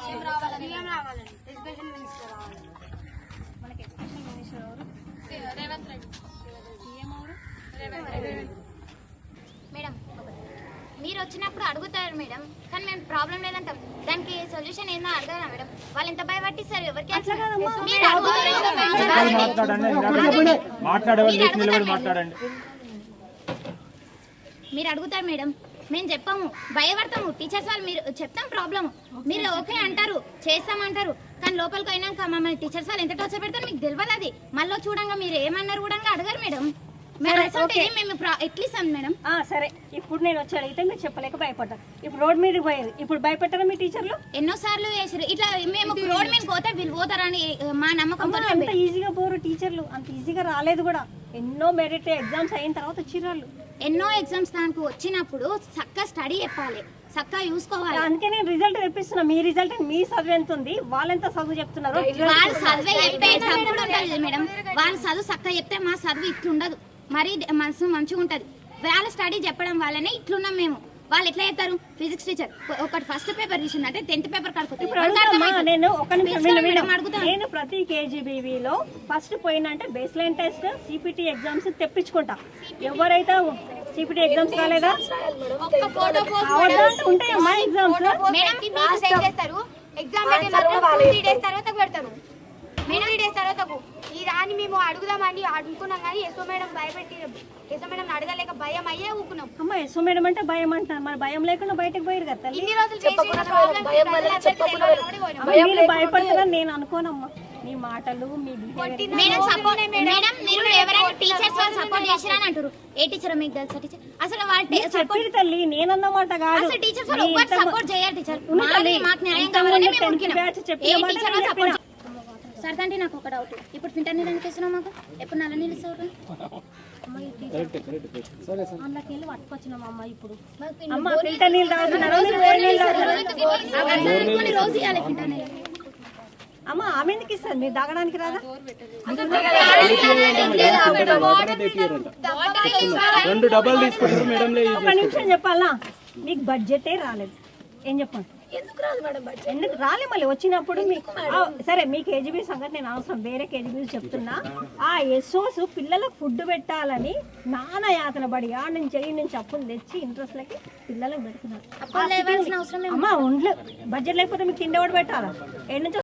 Education minister రావాలి. మనకి education minister ఎవరు? రేవంత్ రెడ్డి. సీఎం ఎవరు? మేడం మీరు వచ్చినప్పుడు అడుగుతారు మేడం, కానీ మేము ప్రాబ్లం లేదంటాం. దానికి సొల్యూషన్ ఏందో అడగాలా మేడం? వాళ్ళు ఎంత భయపట్టిస్తారు ఎవరికి? మీరు అడుగుతారు మేడం, మేము చెప్పాము, భయపడతాము. టీచర్స్ వాళ్ళు మీరు చెప్తాం ప్రాబ్లమ్, మీరు ఓకే అంటారు, చేస్తామంటారు, కానీ లోపలికి అయినాక మమ్మల్ని టీచర్స్ వాళ్ళు ఎంత టార్చర్ పెడతారు మీకు తెలియదు. అది మళ్ళీ చూడంగా మీరు ఏమన్నారు కూడా అడగారు మేడం. మేము ఎట్లిస్తాం మేడం? సరే, ఇప్పుడు నేను వచ్చి అడిగితే మీరు చెప్పలేక భయపడ్డారు. ఇప్పుడు రోడ్ మీద పోయారు, ఇప్పుడు భయపెట్టారా మీ టీచర్లు? ఎన్నోసార్లు వేసారు ఇట్లా. మేము రోడ్ మీద పోతే వీళ్ళు పోతారని మా నమ్మకం. అంత ఈజీగా పోరు టీచర్లు, అంత ఈజీగా రాలేదు కూడా. ఎన్నో మెరిట్ ఎగ్జామ్స్ అయిన తర్వాత వచ్చిరాళ్ళు. ఎన్నో ఎగ్జామ్స్ దానికి వచ్చినప్పుడు చక్కగా స్టడీ చెప్పాలి, చక్కగా చూసుకోవాలి. అందుకే నేను రిజల్ట్ తెప్పిస్తున్నా. మీ రిజల్ట్ మీ చదువు ఎంత ఉంది, వాళ్ళెంత చదువు చెప్తున్నారు? వాళ్ళు చదివే చెప్పే చదువు ఉంటుంది మేడం. వాళ్ళు చదువు చక్కగా చెప్తే మా చదువు ఇట్లుండదు, మరీ మనసు మంచిగా ఉంటది. వాళ్ళ స్టడీ చెప్పడం వల్లనే ఇట్లున్నాం మేము. వాళ్ళు ఎట్లా చెప్తారు? ఫిజిక్స్ టీచర్ ఒకటి ఫస్ట్ పేపర్ తీసిందంటే 10th పేపర్ నేను ప్రతి కేజీబీవీలో ఫస్ట్ పోయినంటే base line test, CPT exams తెప్పించుకుంటా. ఎవరైతే సిపిటి ఎగ్జామ్స్ రాలేదా ఉంటాయమ్మా ఎగ్జామ్స్. అని మేము అడుగుదామని అనుకున్నాం కానీ ఎస్ఓ మేడం భయపెట్టి ఎస్ఓ మేడం అడగలేక భయం అయ్యే ఊకున్నాం. అమ్మ ఎస్ఓ మేడం అంటే భయం అంటారు, మరి భయం లేకుండా బయటకు పోయారు కదా. ఇన్ని రోజులు భయపడతారని నేను అనుకోనమ్మా. మీ మాటలు మీ చెప్పిరు తల్లి, నేనన్నమాట కాదు. సార్ అంటే నాకు ఒక డౌట్, ఇప్పుడు ఫిల్టర్ నీళ్ళు ఎందుకు ఇస్తున్నావు మాకు? ఎప్పుడు నల్ల నీళ్ళు ఇస్తారు? అందులోకి వెళ్ళి పట్టుకొచ్చినామమ్మ. ఇప్పుడు రోజు ఇవ్వాలి ఫిల్టర్ నీళ్ళు. అమ్మ ఆమె ఎందుకు ఇస్తారు? మీరు తాగడానికి రాదా? ఒక నిమిషం చెప్పాలా, మీకు బడ్జెటే రాలేదు. ఏం చెప్పండి, ఎందుకు రాలే? మళ్ళీ వచ్చినప్పుడు సరే మీ కేజీబీ సంగతి నేను అవసరం, వేరే కేజీబీ చెప్తున్నా. ఆ ఎస్ఓస్ పిల్లలకు ఫుడ్ పెట్టాలని నానా యాతన పడి ఆ నుంచి ఈ నుంచి అప్పులు తెచ్చి ఇంట్రెస్ట్ లకి పిల్లలకు పెడుతున్నారు. అమ్మా ఒంట్లో బడ్జెట్ లేకపోతే మీకు తిండి ఎవడు పెట్టాలా? ఏడు నుంచి